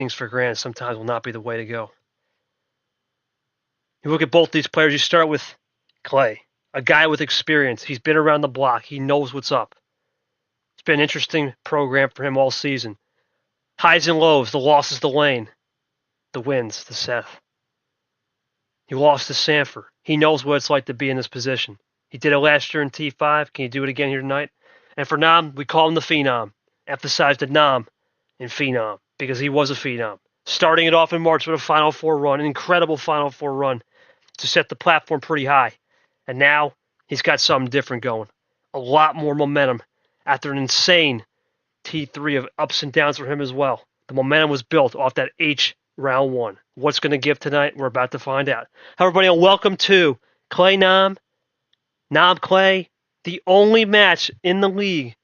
things for granted sometimes will not be the way to go. You look at both these players, you start with Clay, a guy with experience. He's been around the block. He knows what's up. It's been an interesting program for him all season. Highs and lows, the losses to Lane, the wins to Seth. He lost to Sanford. He knows what it's like to be in this position. He did it last year in T5. Can you do it again here tonight? And for Nam, we call him the Phenom. Emphasize the Nam in Phenom because he was a Phenom. Starting it off in March with a Final Four run, an incredible Final Four run to set the platform pretty high. And now he's got something different going. A lot more momentum after an insane T3 of ups and downs for him as well. The momentum was built off that H round one. What's going to give tonight? We're about to find out. Hi, everybody, and welcome to Clay Nam, Nam Clay, the only match in the league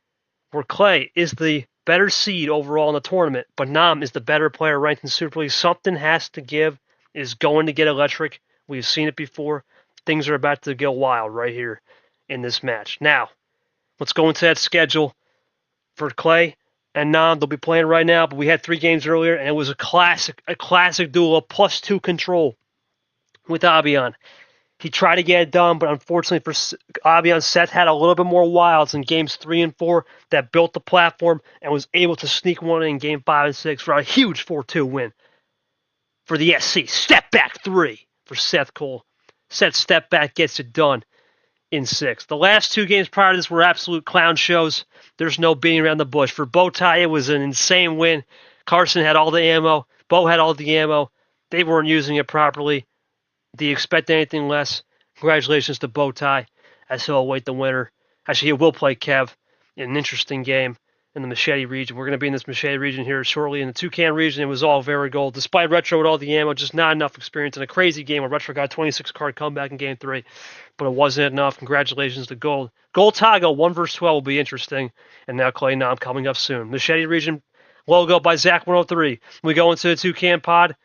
where Clay is the better seed overall in the tournament, but Nam is the better player ranked in Super League. Something has to give. It is going to get electric. We've seen it before. Things are about to go wild right here in this match. Now, let's go into that schedule for Clay and Nam. They'll be playing right now, but we had 3 games earlier, and it was a classic duel, +2 control with Abian. He tried to get it done, but unfortunately for Abian, Seth had a little bit more wilds in games 3 and 4 that built the platform and was able to sneak one in game 5 and 6 for a huge 4-2 win for the SC. Step back 3 for Seth Cole. Seth step back gets it done in 6. The last 2 games prior to this were absolute clown shows. There's no beating around the bush. For Bowtie, it was an insane win. Carson had all the ammo. Bo had all the ammo. They weren't using it properly. Do you expect anything less? Congratulations to Bowtie, as he'll await the winner. Actually, he will play Kev in an interesting game in the Machete region. We're going to be in this Machete region here shortly. In the Toucan region, it was all very gold. Despite Retro with all the ammo, just not enough experience in a crazy game where Retro got a 26-card comeback in game 3. But it wasn't enough. Congratulations to Gold. Gold Tago, 1 versus 12 will be interesting. And now Clay Nam coming up soon. Machete region logo by Zach103. We go into the Toucan pod.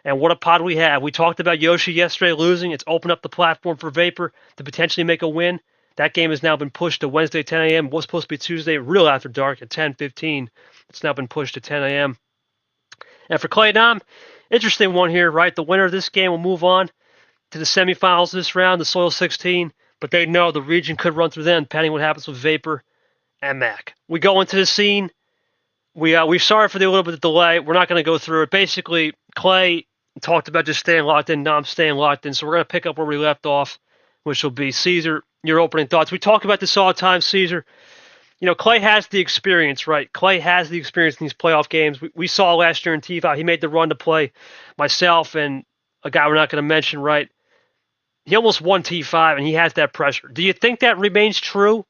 And what a pod we have. We talked about Yoshi yesterday losing. It's opened up the platform for Vapor to potentially make a win. That game has now been pushed to Wednesday, 10 a.m. It was supposed to be Tuesday, real after dark at 10:15. It's now been pushed to 10 a.m. And for Clay Nam, interesting one here, right? The winner of this game will move on to the semifinals this round, the Soil 16. But they know the region could run through them, depending on what happens with Vapor and Mac. We go into the scene. We're sorry for the little bit of delay. We're not going to go through it. Basically, Clay talked about just staying locked in, Nam staying locked in. So we're going to pick up where we left off, which will be Caesar, your opening thoughts. We talk about this all the time, Caesar. You know, Clay has the experience, right? Clay has the experience in these playoff games. We saw last year in T5. He made the run to play myself and a guy we're not going to mention, right? He almost won T5, and he has that pressure. Do you think that remains true?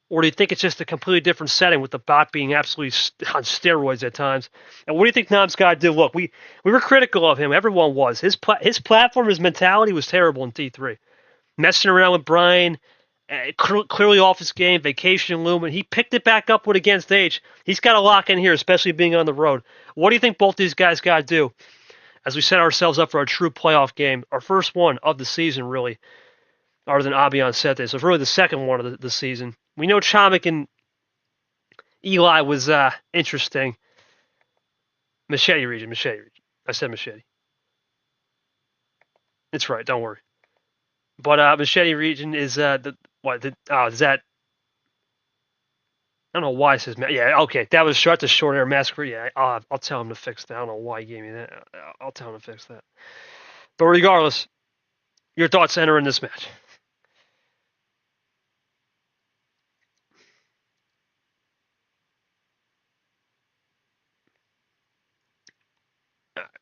Or do you think it's just a completely different setting with the bot being absolutely on steroids at times? And what do you think Nam's got to do? Look, we were critical of him. Everyone was. His platform, his mentality was terrible in T3. Messing around with Brian, clearly off his game, vacation Lumen. He picked it back up with Against H. He's got to lock in here, especially being on the road. What do you think both these guys got to do as we set ourselves up for a true playoff game? Our first one of the season, really, other than Abian Sete. So it's really the second one of the season. We know Chomik and Eli was interesting. Machete region. I said Machete. It's right, don't worry. But Machete region is is that? I don't know why it says. Yeah, okay, that was the short air massacre. Yeah, I'll tell him to fix that. I don't know why he gave me that. I'll tell him to fix that. But regardless, your thoughts entering this match.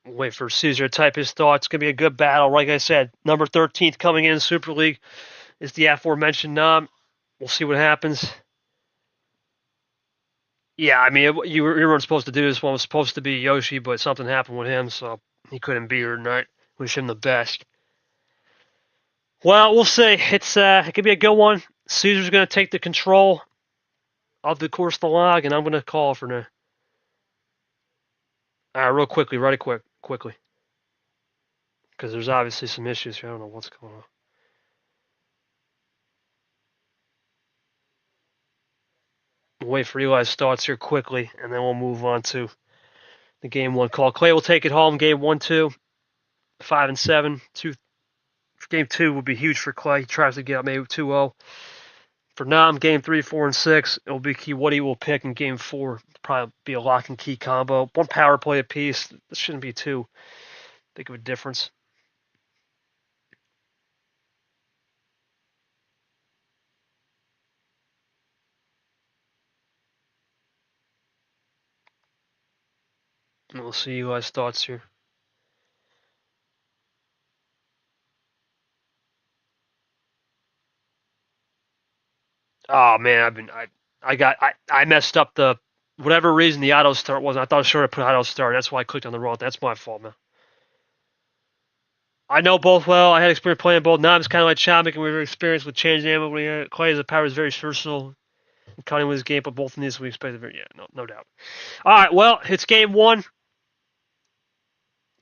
Wait for Caesar to type his thoughts. It's going to be a good battle. Like I said, number 13th coming in Super League is the aforementioned Nam. We'll see what happens. Yeah, I mean, you weren't supposed to do this one. It was supposed to be Yoshi, but something happened with him, so he couldn't be here tonight. Wish him the best. Well, we'll see. It could be a good one. Caesar's going to take the control of the course, the log, and I'm going to call for now. All right, real quickly, quickly. Because there's obviously some issues here. I don't know what's going on. We'll wait for Eli's thoughts here quickly, and then we'll move on to the game 1 call. Clay will take it home. Game 1, 2, 5 and 7. Game 2 would be huge for Clay. He tries to get up maybe 2-0. For Nam, game 3, 4, and 6, it will be key what he will pick in game 4. Probably be a lock and key combo. 1 power play apiece. This shouldn't be too big of a difference. And we'll see you guys' thoughts here. Oh man, I messed up the whatever reason the auto start was. I thought I should have put auto start. That's why I clicked on the wrong. That's my fault, man. I know both well. I had experience playing both. Now I'm kind of like Chomik, and we were experienced with changing ammo. Clay as a power is very versatile. Cutting with his game, but both in these we expected. No doubt. All right, well, it's game 1.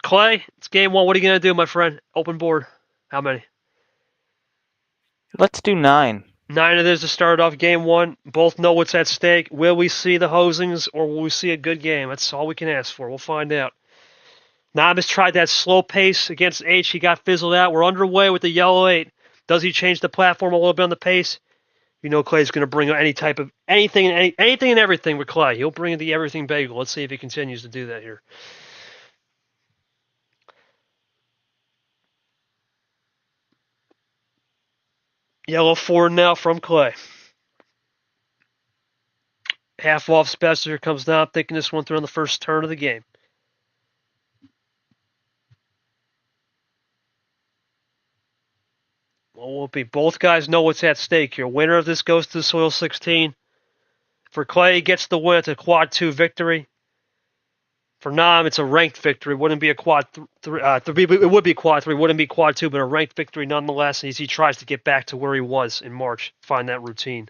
Clay, it's game 1. What are you gonna do, my friend? Open board. How many? Let's do 9. 9 of this to start off game 1. Both know what's at stake. Will we see the hosings, or will we see a good game? That's all we can ask for. We'll find out. Nam has tried that slow pace against H. He got fizzled out. We're underway with the yellow 8. Does he change the platform a little bit on the pace? You know Clay's going to bring any type of anything and everything with Clay. He'll bring the everything bagel. Let's see if he continues to do that here. Yellow 4 now from Clay. Half off special. Here comes Nam, thinking this one through on the first turn of the game. Well, will it be? Both guys know what's at stake here. Winner of this goes to the Soil 16. For Clay, he gets the win. It's a quad 2 victory. For Nam, it's a ranked victory. Wouldn't be a quad 3. It would be quad 3. Wouldn't be quad 2, but a ranked victory nonetheless. As he tries to get back to where he was in March, find that routine.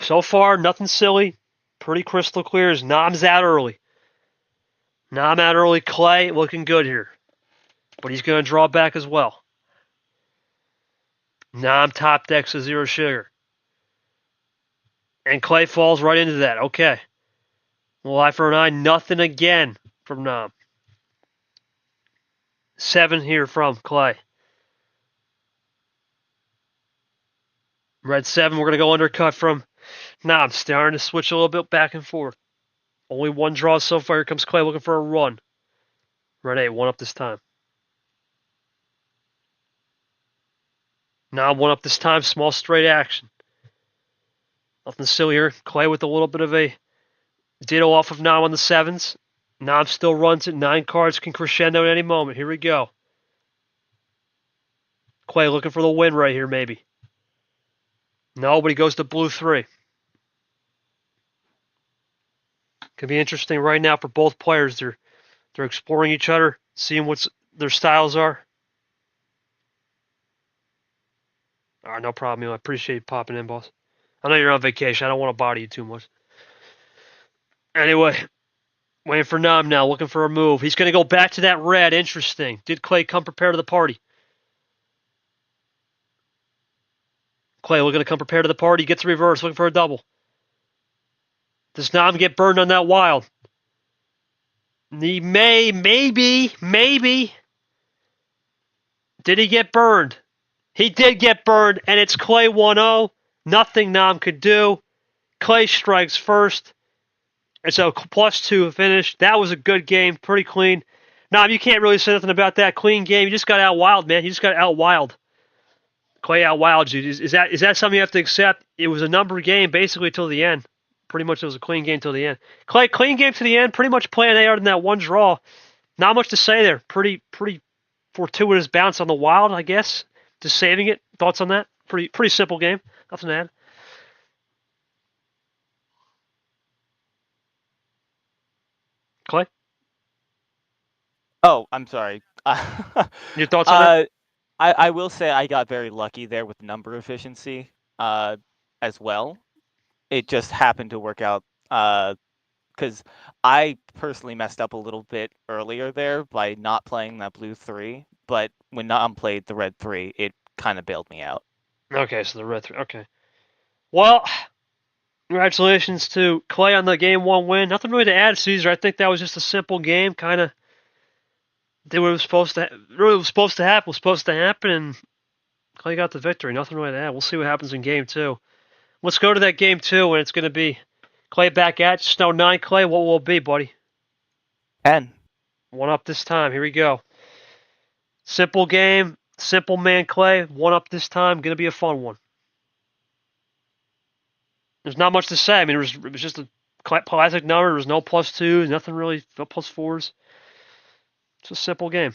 So far, nothing silly. Pretty crystal clear. As Nam's out early. Nam out early. Clay looking good here, but he's going to draw back as well. Nam top decks a 0 sugar. And Clay falls right into that. Okay. Well, eye for an eye. Nothing again from Nam. 7 here from Clay. Red 7. We're going to go undercut from Nam. Starting to switch a little bit back and forth. Only 1 draw so far. Here comes Clay looking for a run. Red 8. 1 up this time. Nam 1 up this time. Small straight action. Nothing silly here. Clay with a little bit of a ditto off of Nam on the 7s. Nam still runs it. 9 cards can crescendo at any moment. Here we go. Clay looking for the win right here, maybe. No, but he goes to blue 3. Could be interesting right now for both players. They're exploring each other, seeing what their styles are. All right, no problem. I appreciate you popping in, boss. I know you're on vacation. I don't want to bother you too much. Anyway, waiting for Nam now, looking for a move. He's going to go back to that red. Interesting. Did Clay come prepared to the party? Clay looking to come prepared to the party. Gets the reverse, looking for a double. Does Nam get burned on that wild? He maybe. Did he get burned? He did get burned, and it's Clay 1-0. Nothing Nam could do. Clay strikes first. It's a +2 finish. That was a good game, pretty clean. Nam, you can't really say nothing about that. Clean game. You just got out wild, man. You just got out wild. Clay out wild you. Is that something you have to accept? It was a number game basically till the end. Pretty much it was a clean game till the end. Clay, clean game to the end. Pretty much playing A other than that 1 draw. Not much to say there. Pretty fortuitous bounce on the wild, I guess. Just saving it. Thoughts on that? Pretty simple game. Nothing to add. Clay? Oh, I'm sorry. Your thoughts on that? I will say I got very lucky there with number efficiency as well. It just happened to work out because I personally messed up a little bit earlier there by not playing that blue 3, but when Nam played the red 3, it kind of bailed me out. Okay, so the red 3. Okay. Well, Congratulations to Clay on the game 1 win. Nothing really to add, Caesar. I think that was just a simple game. Kind of did what it was supposed to. Really was supposed to happen. Was supposed to happen, and Clay got the victory. Nothing really to add. We'll see what happens in game 2. Let's go to that game 2, and it's going to be Clay back at Snow 9. Clay, what will it be, buddy? 10. 1 up this time. Here we go. Simple game. Simple man Clay. 1 up this time. Going to be a fun one. There's not much to say. I mean, it was just a classic number. There was no +2s, nothing really, no +4s. It's a simple game.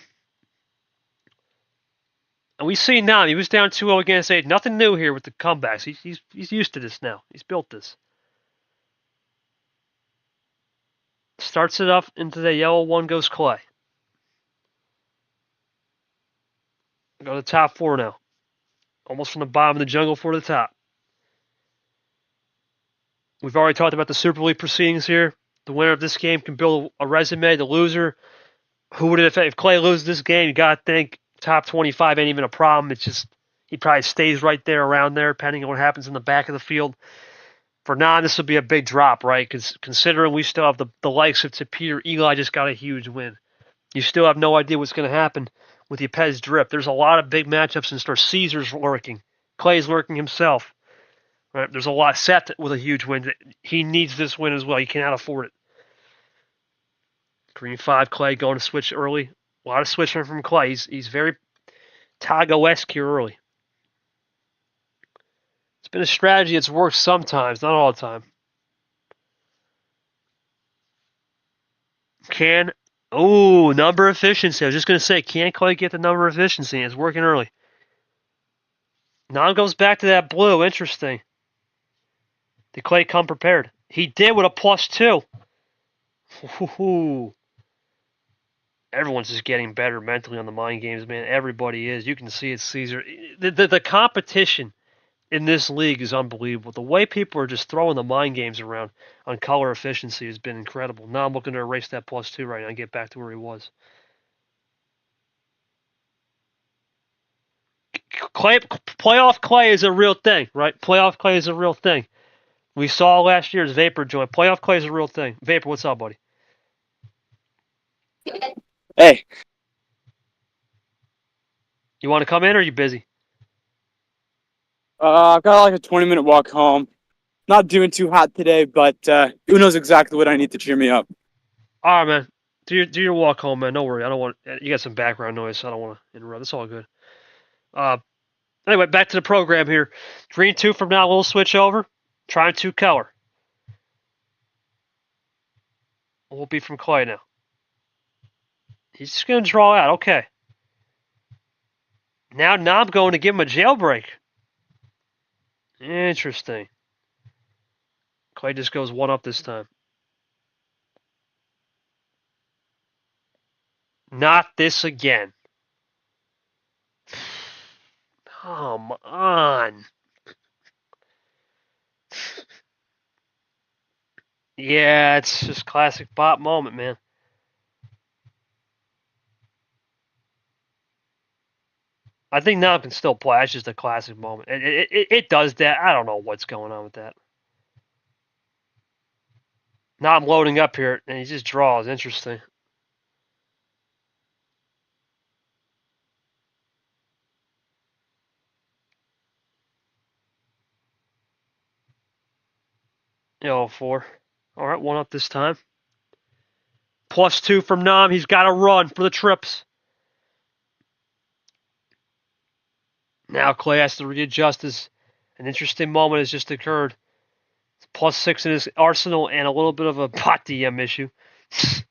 And we see now, he was down 2-0 against 8. Nothing new here with the comebacks. He's used to this now. He's built this. Starts it up into the yellow one, goes Clay. Go to the top 4 now. Almost from the bottom of the jungle for the top. We've already talked about the Super League proceedings here. The winner of this game can build a resume. The loser, who would it affect? If Clay loses this game, you got to think top 25 ain't even a problem. It's just he probably stays right there around there, depending on what happens in the back of the field. For Nan, this will be a big drop, right? Because considering we still have the likes of Peter, Eli just got a huge win. You still have no idea what's going to happen with Yepes Drip. There's a lot of big matchups in store. Caesar's lurking. Clay's lurking himself. Right? There's a lot. Seth with a huge win. He needs this win as well. He cannot afford it. Green 5, Clay going to switch early. A lot of switching from Clay. He's very Tago-esque here early. It's been a strategy that's worked sometimes, not all the time. Number efficiency. I was just going to say, can Clay get the number efficiency? It's working early. Now goes back to that blue. Interesting. Did Clay come prepared? He did with a +2. Ooh. Everyone's just getting better mentally on the mind games, man. Everybody is. You can see it, Caesar. The competition in this league is unbelievable. The way people are just throwing the mind games around on color efficiency has been incredible. Now I'm looking to erase that +2 right now and get back to where he was. Playoff Clay is a real thing, right? Playoff Clay is a real thing. We saw last year's Vapor join. Playoff Clay is a real thing. Vapor, what's up, buddy? Hey. You want to come in or are you busy? I've got like a 20-minute walk home. Not doing too hot today, but who knows exactly what I need to cheer me up. All right, man. Do your walk home, man. Don't worry. I don't want you got some background noise, so I don't want to interrupt. It's all good. Anyway, back to the program here. Green 2 from now. We'll switch over. Trying 2 color. Will be from Clay now. He's just going to draw out. Okay. Now I'm going to give him a jailbreak. Interesting. Clay just goes 1 up this time. Not this again. Come on. Yeah, it's just classic bot moment, man. I think now can still play. It's just a classic moment. It does that. I don't know what's going on with that. Now I'm loading up here, and he just draws. Interesting. Yo, 4. All right, 1 up this time. +2 from Nam. He's got to run for the trips. Now Clay has to readjust. An interesting moment has just occurred. It's +6 in his arsenal and a little bit of a bot DM issue. Here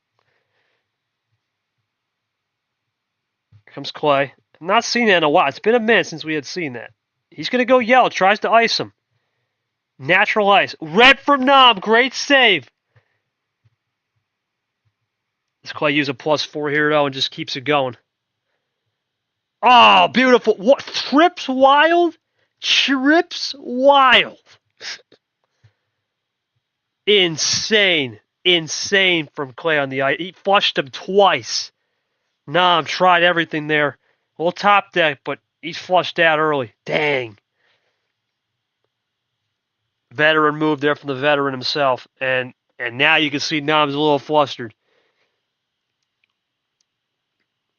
comes Clay. I've not seen that in a while. It's been a minute since we had seen that. He's going to go yellow. Tries to ice him. Natural ice. Red from Nam. Great save. Does Clay use a +4 here, though, and just keeps it going? Oh, beautiful. What? Trips wild? Trips wild. Insane. Insane from Clay on the ice. He flushed him twice. Nam tried everything there. A little top deck, but he's flushed out early. Dang. Veteran move there from the veteran himself. And now you can see Nam's a little flustered.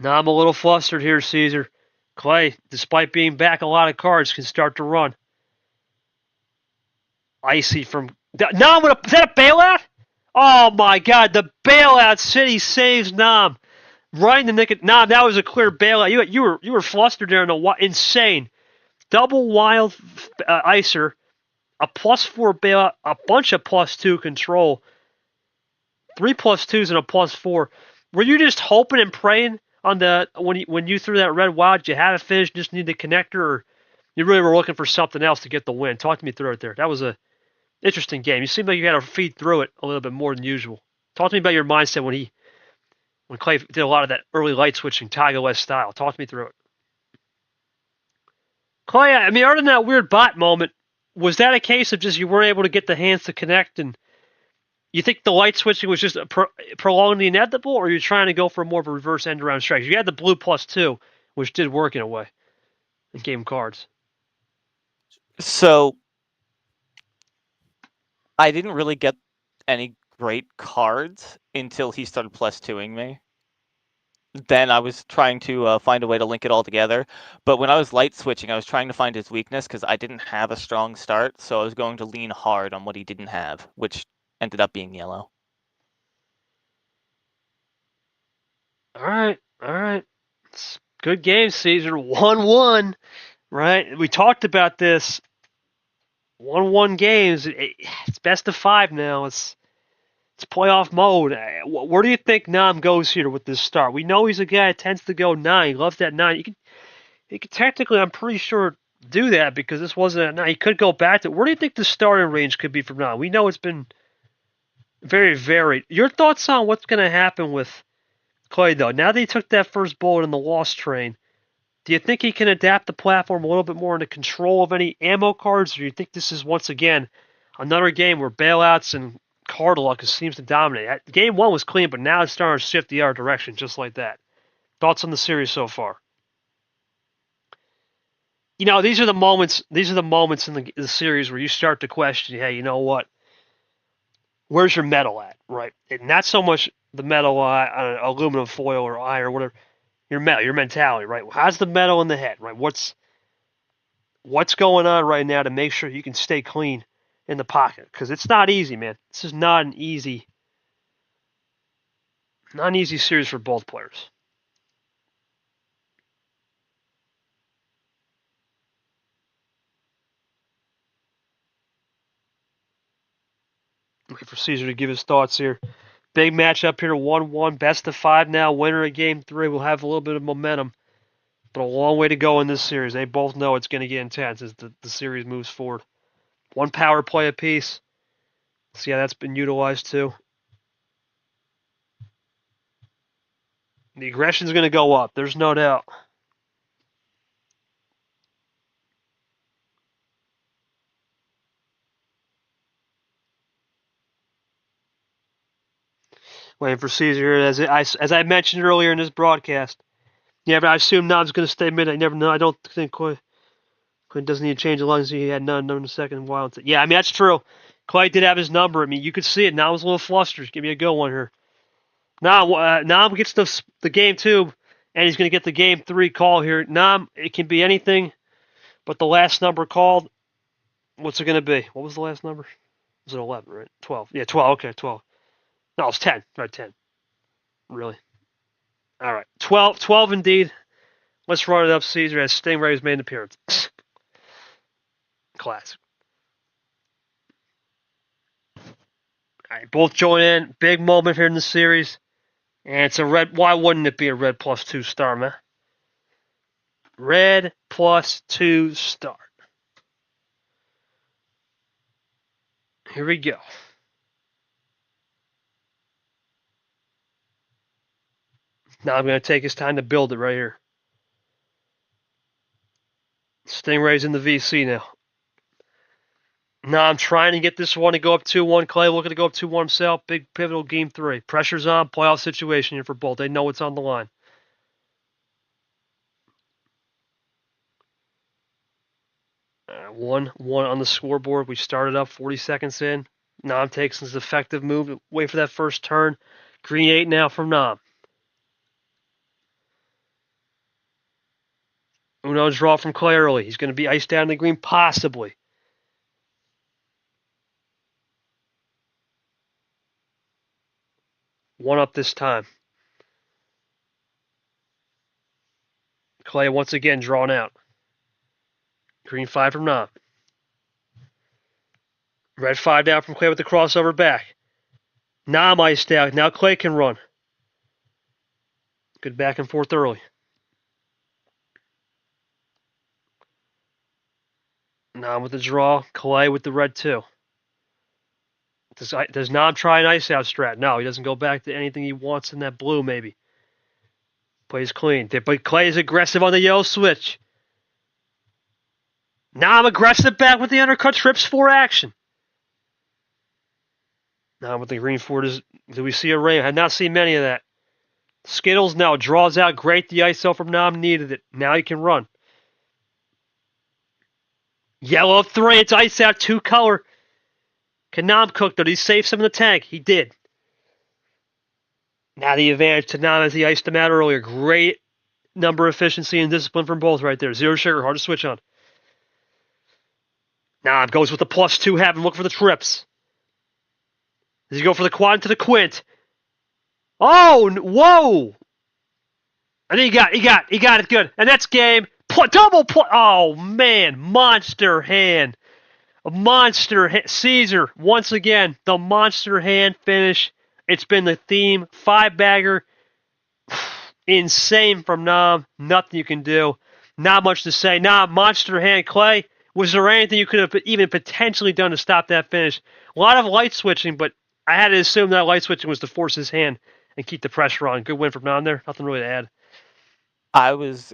Nam a little flustered here, Caesar. Clay, despite being back a lot of cards, can start to run. Icy from... Nam, is that a bailout? Oh my god, the bailout. City saves Nam. Right in the nick of... Nam, that was a clear bailout. You were flustered there. Insane. Double wild icer. A +4 bailout. A bunch of +2 control. 3 +2s and a +4. Were you just hoping and praying on the when you threw that red wild? You had a finish, just need the connector, or you really were looking for something else to get the win? Talk to me through it there. That was a interesting game. You seemed like you had to feed through it a little bit more than usual. Talk to me about your mindset when Clay did a lot of that early light switching Tiger West style. Talk to me through it. Clay, I mean, other than that weird bot moment, was that a case of just you weren't able to get the hands to connect, and you think the light switching was just prolonging the inevitable, or are you trying to go for more of a reverse end around strategy? You had the blue +2, which did work in a way in game cards. So I didn't really get any great cards until he started +2ing me. Then I was trying to find a way to link it all together. But when I was light switching, I was trying to find his weakness because I didn't have a strong start. So I was going to lean hard on what he didn't have, which ended up being yellow. All right. It's good game, Caesar. 1-1, right? We talked about this. 1-1 games. It's best of 5 now. It's playoff mode. Where do you think Nam goes here with this start? We know he's a guy that tends to go 9. He loves that 9. He could technically, I'm pretty sure, do that because this wasn't a 9. He could go back to. Where do you think the starting range could be from now? We know it's been very varied. Your thoughts on what's going to happen with Clay, though? Now that he took that first bullet in the loss train, do you think he can adapt the platform a little bit more into control of any ammo cards, or do you think this is, once again, another game where bailouts and card luck seems to dominate? Game 1 was clean, but now it's starting to shift the other direction, just like that. Thoughts on the series so far? You know, these are the moments in the series where you start to question, hey, you know what? Where's your metal at, right? And not so much the metal on aluminum foil or iron or whatever. Your metal, your mentality, right? How's the metal in the head, right? What's going on right now to make sure you can stay clean in the pocket? Because it's not easy, man. This is not an easy series for both players. Looking for Caesar to give his thoughts here. Big matchup here, 1-1, best of 5 now. Winner of game 3 will have a little bit of momentum, but a long way to go in this series. They both know it's going to get intense as the series moves forward. 1 power play apiece. See how that's been utilized too. The aggression's going to go up. There's no doubt. Waiting for Caesar here. As I mentioned earlier in this broadcast. Yeah, but I assume Nod's going to stay mid. I never know. I don't think Clay doesn't need to change as long as he had none in the second wild. Yeah, I mean, that's true. Clay did have his number. I mean, you could see it. Now was a little flustered. Give me a good one here. Nam gets the game 2, and he's going to get the game 3 call here. Nam, it can be anything but the last number called. What's it going to be? What was the last number? Was it 11, right? 12. Yeah, 12. Okay, 12. No, it's 10. Right, 10. Really? All right. 12 indeed. Let's run it up, Caesar, as Stingray's made an appearance. Classic. All right, both join in. Big moment here in the series. And it's a red. Why wouldn't it be a red +2 star, man? Red +2 star. Here we go. Now I'm going to take his time to build it right here. Stingray's in the VC now. Now I'm trying to get this one to go up 2-1. Clay looking to go up 2-1 himself. Big pivotal game 3. Pressure's on. Playoff situation here for both. They know what's on the line. 1-1 on the scoreboard. We started up 40 seconds in. Nam takes his effective move. Wait for that first turn. Green 8 now from Nam. Uno draw from Clay early. He's going to be iced down in the green, possibly. One up this time. Clay once again drawn out. Green 5 from Nam. Red 5 down from Clay with the crossover back. Nam iced out. Now Clay can run. Good back and forth early. Nam with the draw. Clay with the red 2. Does Nam try an ice out strat? No, he doesn't go back to anything he wants in that blue, maybe. Plays clean. But Clay is aggressive on the yellow switch. Nam aggressive back with the undercut. Trips 4 action. Nam with the green 4. Do we see a rain? I have not seen many of that. Skittles now draws out. Great. The ISO from Nam needed it. Now he can run. Yellow 3. It's ice out. 2 color. Can Nam cook though? Did he save some in the tank? He did. Now the advantage to Nam as he iced him out earlier. Great number efficiency and discipline from both right there. Zero sugar. Hard to switch on. Nam goes with the +2 have and look for the trips. Does he go for the quad into the quint? Oh, whoa! I think he got it good. And that's game. Double play. Oh, man. Monster hand. A monster hand. Caesar, once again, the monster hand finish. It's been the theme. 5-bagger. Insane from Nam. Nothing you can do. Not much to say. Nam, monster hand. Clay, was there anything you could have even potentially done to stop that finish? A lot of light switching, but I had to assume that light switching was to force his hand and keep the pressure on. Good win from Nam there. Nothing really to add. I was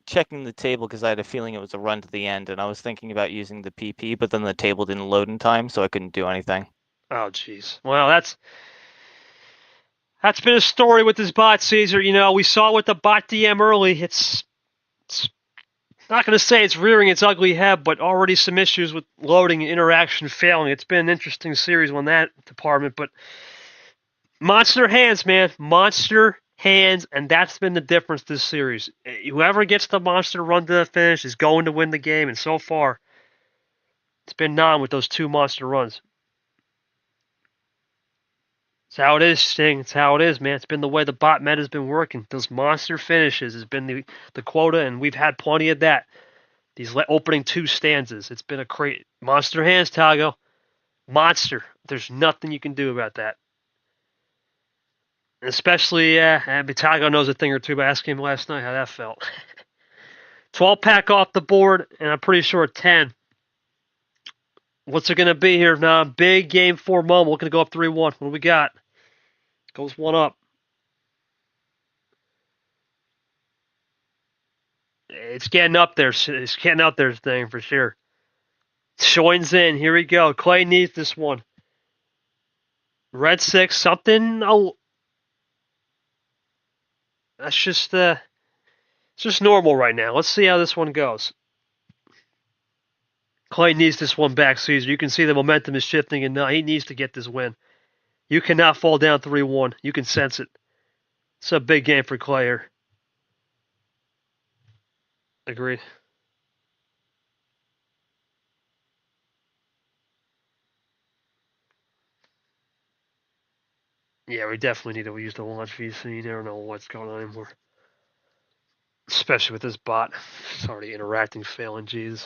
checking the table because I had a feeling it was a run to the end, and I was thinking about using the PP, but then the table didn't load in time, so I couldn't do anything. Oh, jeez. Well, that's been a story with this bot, Caesar. You know, we saw with the bot DM early. It's not going to say it's rearing its ugly head, but already some issues with loading and interaction failing. It's been an interesting series on that department, but monster hands, man. Monster hands, and that's been the difference this series. Whoever gets the monster run to the finish is going to win the game, and so far, it's been Nam with those 2 monster runs. It's how it is, Sting. It's how it is, man. It's been the way the bot meta has been working. Those monster finishes has been the quota, and we've had plenty of that. These opening 2 stanzas. It's been a great monster hands, Tago. Monster. There's nothing you can do about that. Especially, Tago knows a thing or two, but ask him last night how that felt. 12-pack off the board, and I'm pretty sure 10. What's it going to be here now? Big game 4 moment. We're going to go up 3-1. What do we got? Goes 1 up. It's getting up there. It's getting up there, thing for sure. Shoins in. Here we go. Clay needs this one. Red 6. Something. Oh, that's just it's just normal right now. Let's see how this one goes. Clay needs this one back, Caesar. You can see the momentum is shifting, and now he needs to get this win. You cannot fall down 3-1. You can sense it. It's a big game for Clay here. Agreed. Yeah, we definitely need to use the launch VC. You never know what's going on anymore. Especially with this bot. It's already interacting, failing, jeez.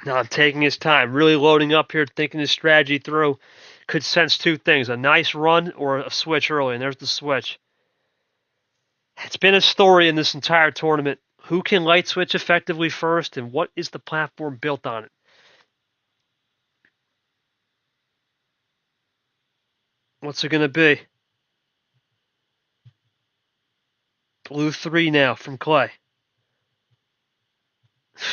Now I'm taking his time, really loading up here, thinking his strategy through. Could sense 2 things, a nice run or a switch early, and there's the switch. It's been a story in this entire tournament. Who can light switch effectively first, and what is the platform built on it? What's it going to be? Blue 3 now from Clay.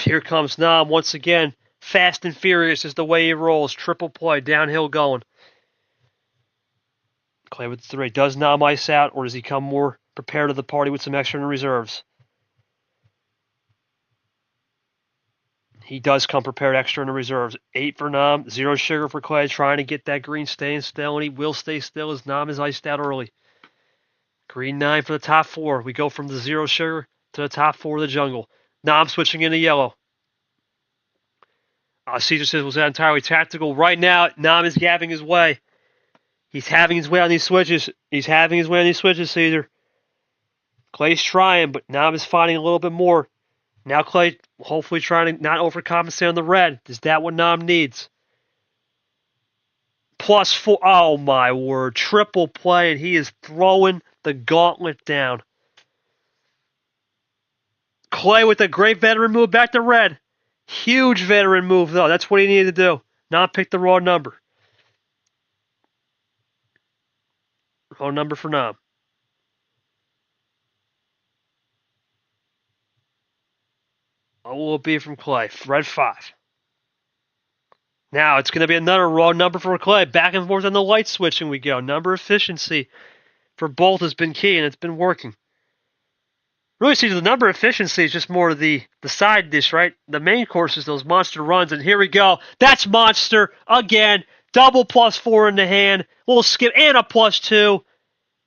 Here comes Nam once again. Fast and furious is the way he rolls. Triple play, downhill going. Clay with 3. Does Nam ice out, or does he come more prepared to the party with some extra in reserves? He does come prepared extra in the reserves. 8 for Nam, 0 sugar for Clay, trying to get that green staying still, and he will stay still as Nam is iced out early. Green 9 for the top 4. We go from the 0 sugar to the top 4 of the jungle. Nam switching into yellow. Caesar says was that entirely tactical. Right now, Nam is having his way. He's having his way on these switches. Caesar. Clay's trying, but Nam is finding a little bit more. Now Clay hopefully trying to not overcompensate on the red. Is that what Nam needs? +4. Oh, my word. Triple play, and he is throwing the gauntlet down. Clay with a great veteran move back to red. Huge veteran move, though. That's what he needed to do. Not pick the wrong number. Wrong number for Nam. What will it be from Clay? Red 5. Now it's going to be another wrong number for Clay. Back and forth on the light switching we go. Number efficiency for both has been key, and it's been working. Really, see, the number efficiency is just more the side dish, right? The main course is those monster runs, and here we go. That's monster again. Double +4 in the hand. Little skip and a +2.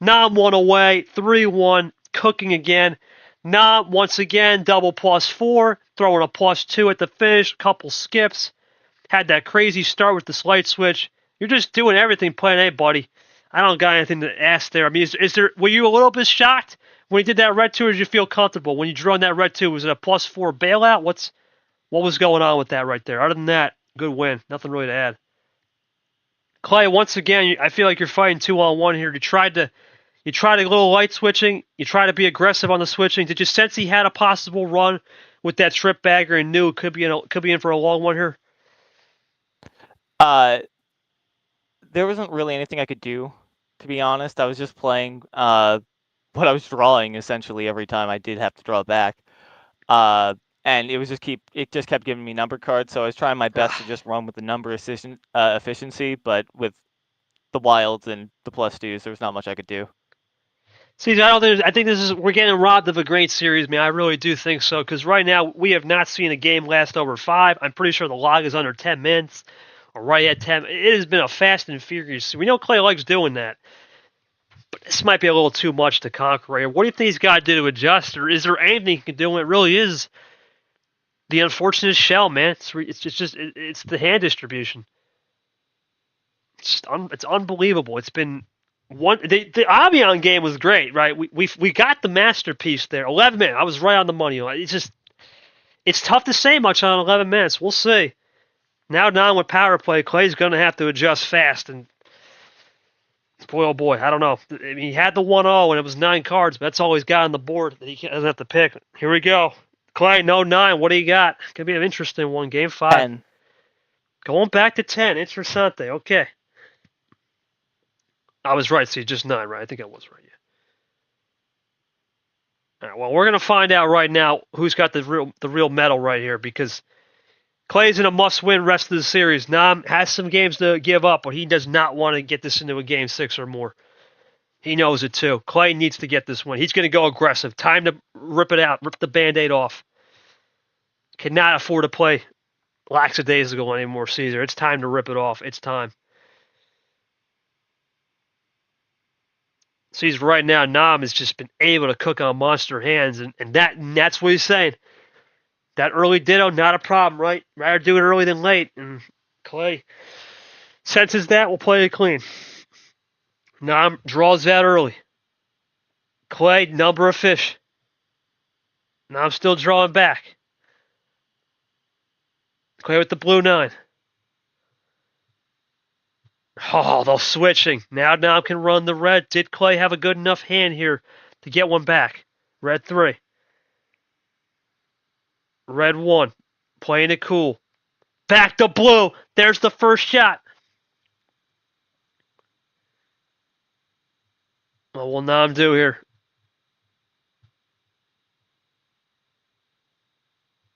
Nam 1 away. 3-1. Cooking again. Nam once again. Double +4. Throwing a +2 at the finish. Couple skips. Had that crazy start with this light switch. You're just doing everything plan A, buddy. I don't got anything to ask there. I mean, were you a little bit shocked when he did that red 2, or did you feel comfortable? When you drew on that red 2, was it a +4 bailout? What was going on with that right there? Other than that, good win. Nothing really to add. Clay, once again, I feel like you're fighting 2-on-1 here. You tried a little light switching. You try to be aggressive on the switching. Did you sense he had a possible run with that trip bagger and knew it could be in for a long one here? There wasn't really anything I could do, to be honest. I was just playing what I was drawing essentially every time I did have to draw back. And it was just kept giving me number cards, so I was trying my best to just run with the number efficiency, but with the wilds and the +2s, there was not much I could do. See, I think we're getting robbed of a great series, man. I really do think so, because right now we have not seen a game last over 5. I'm pretty sure the log is under 10 minutes, or right at 10. It has been a fast and furious. We know Clay likes doing that, but this might be a little too much to conquer here. What do you think he's got to do to adjust, or is there anything he can do when it really is the unfortunate shell, man? It's the hand distribution. It's unbelievable. It's been the Avion game was great, right? We got the masterpiece there. 11 minutes. I was right on the money. It's tough to say much on 11 minutes. We'll see. Now down with power play, Clay's going to have to adjust fast, and boy, oh boy, I don't know. I mean, he had the 1-0 and it was 9 cards, but that's all he's got on the board that he doesn't have to pick. Here we go. Clay, no 9. What do you got? Could be an interesting one. Game 5. 10. Going back to 10. Interessante. Okay. I was right. See, just 9, right? I think I was right. Yeah. All right. Well, we're gonna find out right now who's got the real medal right here, because Clay's in a must-win rest of the series. Nam has some games to give up, but he does not want to get this into a game 6 or more. He knows it too. Clay needs to get this win. He's going to go aggressive. Time to rip it out. Rip the Band-Aid off. Cannot afford to play lackadaisical anymore, Caesar. It's time to rip it off. It's time. Caesar, right now, Nam has just been able to cook on monster hands, and that's what he's saying. That early ditto, not a problem, right? Rather do it early than late. And Clay senses that, will play it clean. Nam draws that early. Clay, number of fish. Nam still drawing back. Clay with the blue 9. Oh, they're switching. Now Nam can run the red. Did Clay have a good enough hand here to get one back? Red 3. Red 1. Playing it cool. Back to blue. There's the first shot. What will Nam do here?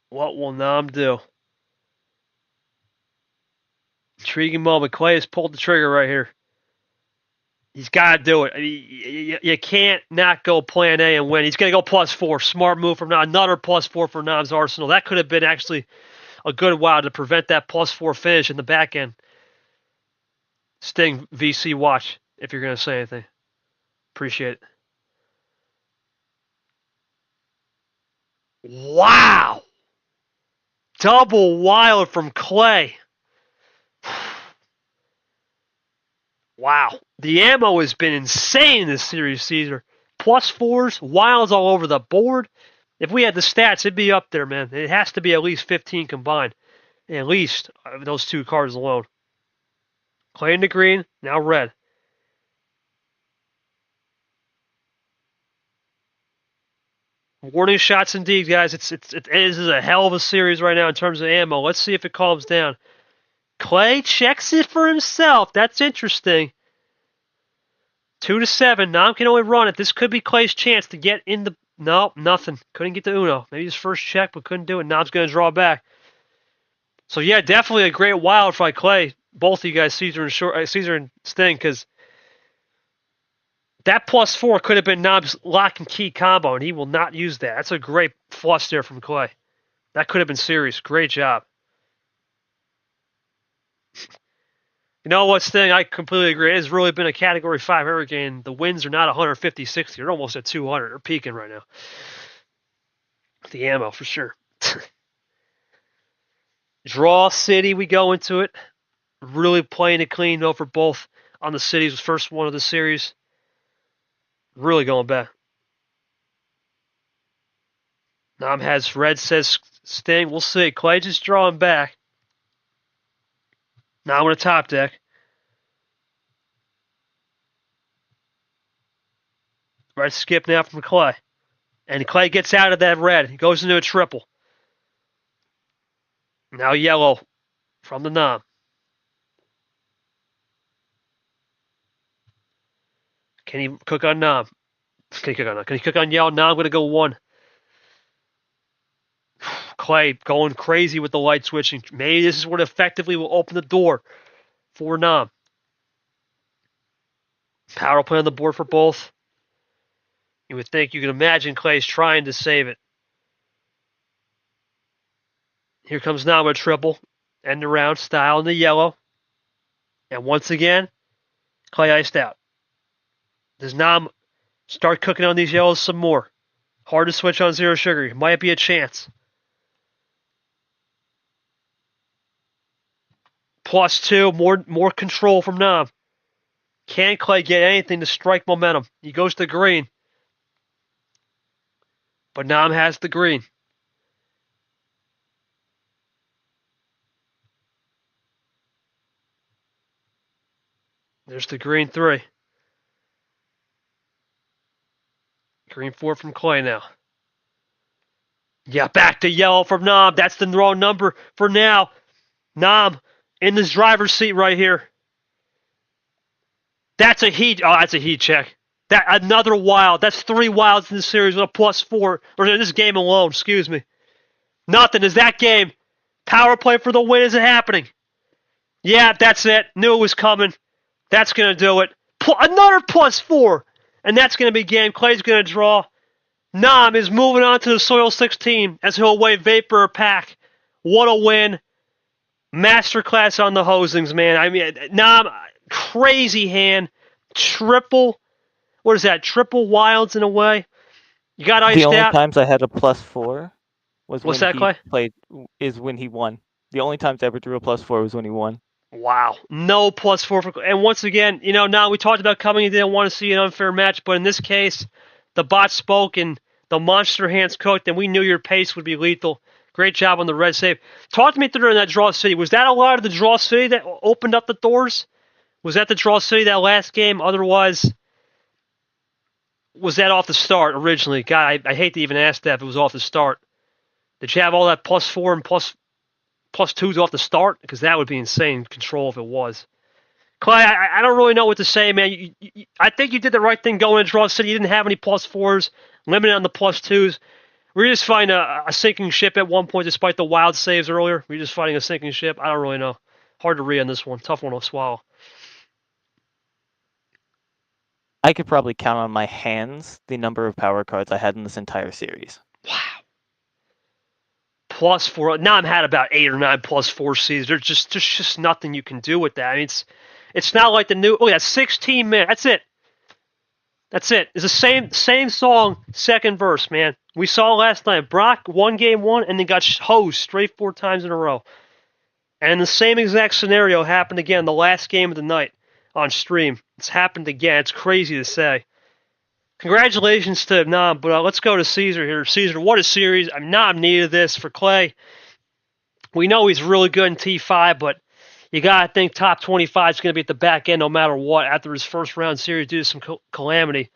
What will Nam do? Intriguing moment. Clay has pulled the trigger right here. He's got to do it. I mean, you can't not go plan A and win. He's going to go +4. Smart move from Nam. Another +4 for Nam's Arsenal. That could have been actually a good while to prevent that +4 finish in the back end. Sting VC watch if you're going to say anything. Appreciate it. Wow! Double wild from Clay. Wow. The ammo has been insane in this series, Caesar. +4s, wilds all over the board. If we had the stats, it'd be up there, man. It has to be at least 15 combined. At least those two cards alone. Clay into green, now red. Warning shots indeed, guys. It is a hell of a series right now in terms of ammo. Let's see if it calms down. Clay checks it for himself. That's interesting. 2-7. Nam can only run it. This could be Clay's chance to get in the... No, nothing. Couldn't get to Uno. Maybe his first check, but couldn't do it. Nam's going to draw back. So, yeah, definitely a great wild by Clay. Both of you guys, Caesar and Sting, because that +4 could have been Nam's lock and key combo, and he will not use that. That's a great flush there from Clay. That could have been serious. Great job. You know what, Sting? I completely agree. It has really been a Category 5 hurricane. The wins are not 150, 60. They're almost at 200. They're peaking right now. The ammo, for sure. Draw City, we go into it. Really playing it clean, though, for both on the cities. First one of the series. Really going back. Nam has red, says Sting. We'll see. Clay just drawing back. Now I'm going to top deck. Right skip now from Clay. And Clay gets out of that red. He goes into a triple. Now yellow from the Nam. Can he cook on Nam? Can he cook on yellow? Now I'm going to go 1. Clay going crazy with the light switching. Maybe this is what effectively will open the door for Nam. Power play on the board for both. You would think, you can imagine Clay's trying to save it. Here comes Nam with a triple. End around style in the yellow. And once again, Clay iced out. Does Nam start cooking on these yellows some more? Hard to switch on zero sugar. Might be a chance. +2, more control from Nam. Can Clay get anything to strike momentum? He goes to green. But Nam has the green. There's the green 3. Green 4 from Clay now. Yeah, back to yellow from Nam. That's the wrong number for now. Nam in this driver's seat right here. That's a heat. Oh, that's a heat check. That another wild. That's 3 wilds in the series with a +4. Or in this game alone, excuse me. Nothing. Is that game. Power play for the win. Is it happening? Yeah, that's it. Knew it was coming. That's going to do it. Another +4. And that's going to be game. Clay's going to draw. Nam is moving on to the Soil 16 as he'll weigh Vapor or Pack. What a win. Masterclass on the hosings, man. I mean, Nam, crazy hand. Triple, what is that? Triple wilds in a way. You got iced out. The only times I had a +4 was What's when that, Clay? when he won. The only times I ever drew a +4 was when he won. Wow. No +4 for, and once again, now we talked about coming, you didn't want to see an unfair match, but in this case, the bot spoke and the monster hands cooked, and we knew your pace would be lethal. Great job on the red save. Talk to me through that draw city. Was that a lot of the draw city that opened up the doors? Was that the draw city that last game? Otherwise, was that off the start originally? God, I hate to even ask that if it was off the start. Did you have all that +4 and +2s off the start? Because that would be insane control if it was. Clay, I don't really know what to say, man. I think you did the right thing going to draw city. You didn't have any +4s, limited on the +2s. Were you just fighting a sinking ship at one point despite the wild saves earlier? Were you just fighting a sinking ship? I don't really know. Hard to read on this one. Tough one to swallow. I could probably count on my hands the number of power cards I had in this entire series. Wow. +4. Nam had about 8 or 9 +4 seeds. There's just nothing you can do with that. I mean, it's not like the new. Oh yeah, 16 minutes. That's it. That's it. It's the same song, second verse, man. We saw last night. Brock won game 1 and then got hosed straight 4 times in a row. And the same exact scenario happened again the last game of the night on stream. It's happened again. It's crazy to say. Congratulations to Nam, but let's go to Caesar here. Caesar, what a series. Nam needed this for Clay. We know he's really good in T5, but you got to think top 25 is going to be at the back end no matter what after his first round series due to some calamity.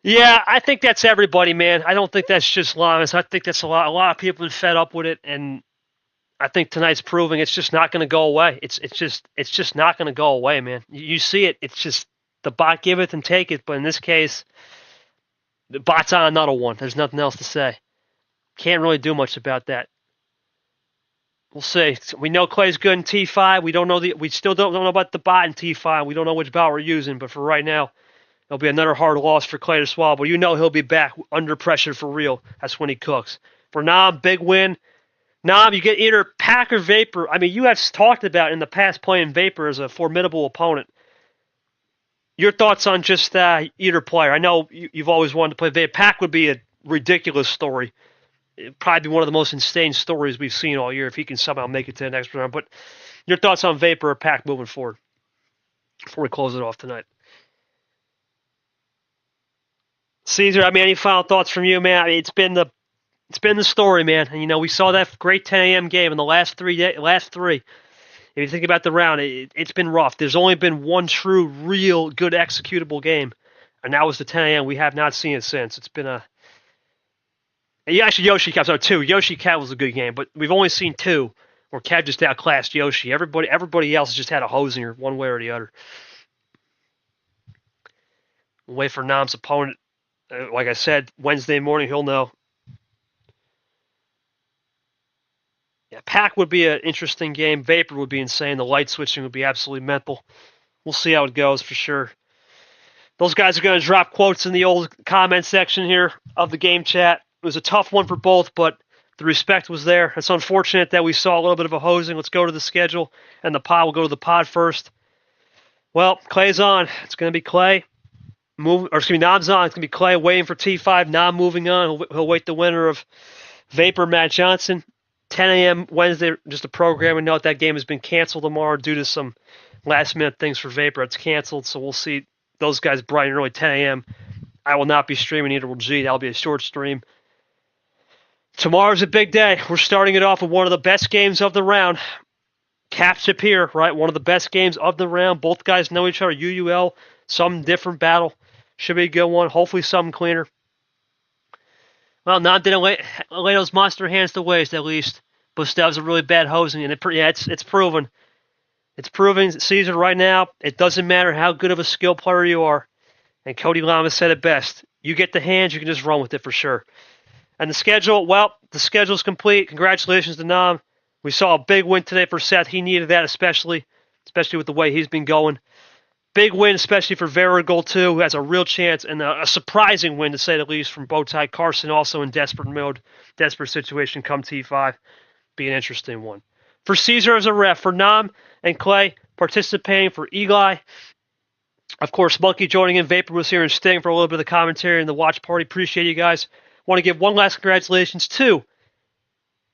Yeah, I think that's everybody, man. I don't think that's just Lamas. I think that's a lot of people have been fed up with it, and I think tonight's proving it's just not going to go away. It's just not going to go away, man. You see it. It's just the bot giveth and taketh, but in this case, the bot's on another one. There's nothing else to say. Can't really do much about that. We'll see. We know Clay's good in T5. We still don't know about the bot in T5. We don't know which bot we're using, but for right now, it'll be another hard loss for Clay to swallow. But you know he'll be back under pressure for real. That's when he cooks. For Nam, big win. Nam, you get either Pack or Vapor. I mean, you have talked about in the past playing Vapor as a formidable opponent. Your thoughts on just either player? I know you've always wanted to play Vapor. Pack would be a ridiculous story. It'd probably be one of the most insane stories we've seen all year if he can somehow make it to the next round. But your thoughts on Vapor or Pack moving forward before we close it off tonight? Caesar, I mean, any final thoughts from you, man? I mean, it's been the story, man. And we saw that great 10 a.m. game in the last three. If you think about the round, it's been rough. There's only been one true, real, good executable game, and that was the 10 a.m. We have not seen it since. It's been a... Actually, Yoshi Cat, two. Yoshi Cat was a good game, but we've only seen 2 where Cat just outclassed Yoshi. Everybody else just had a hosinger one way or the other. We'll wait for Nam's opponent. Like I said, Wednesday morning, he'll know. Yeah, Pack would be an interesting game. Vapor would be insane. The light switching would be absolutely mental. We'll see how it goes for sure. Those guys are going to drop quotes in the old comment section here of the game chat. It was a tough one for both, but the respect was there. It's unfortunate that we saw a little bit of a hosing. Let's go to the schedule, and the pod will go to the pod first. Well, Clay's on. It's going to be Clay. Nam's on. It's going to be Clay waiting for T5. Nam moving on. He'll wait the winner of Vapor, Matt Johnson. 10 a.m. Wednesday, just a programming note. That game has been canceled tomorrow due to some last-minute things for Vapor. It's canceled, so we'll see those guys bright and early 10 a.m. I will not be streaming, neither will G. That'll be a short stream. Tomorrow's a big day. We're starting it off with one of the best games of the round. Capship here, right? One of the best games of the round. Both guys know each other. UUL, some different battle. Should be a good one. Hopefully something cleaner. Well, Nam didn't lay those monster hands to waste, at least. But that was a really bad hosing, and it's proven. It's proven, Caesar, right now, it doesn't matter how good of a skill player you are. And Cody Lamas said it best. You get the hands, you can just run with it for sure. And the schedule, well, the schedule's complete. Congratulations to Nam. We saw a big win today for Seth. He needed that especially with the way he's been going. Big win, especially for Varigold, too, who has a real chance, and a surprising win, to say the least, from Bowtie Carson, also in desperate mode, desperate situation come T5. Be an interesting one. For Caesar as a ref, for Nam and Clay participating, for Eli, of course, Monkey joining in, Vapor was here and staying for a little bit of the commentary and the watch party. Appreciate you guys. Want to give one last congratulations to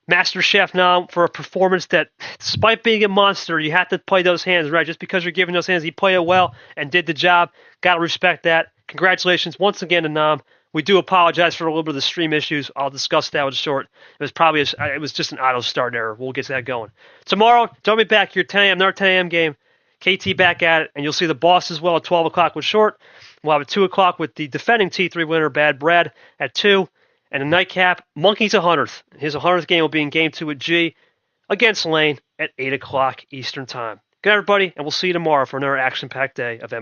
Master Chef Nam for a performance that, despite being a monster, you have to play those hands right. Just because you're giving those hands, he played it well and did the job. Got to respect that. Congratulations once again to Nam. We do apologize for a little bit of the stream issues. I'll discuss that with short. It was just an auto start error. We'll get to that going. Tomorrow, don't be back here 10 a.m. Another 10 a.m. game. KT back at it, and you'll see the boss as well at 12 o'clock with short. We'll have a 2 o'clock with the defending T3 winner, Bad Brad, at 2. And a nightcap, Monkey's 100th. His 100th game will be in Game 2 with G against Lane at 8 o'clock Eastern Time. Good, everybody, and we'll see you tomorrow for another action-packed day of MRE.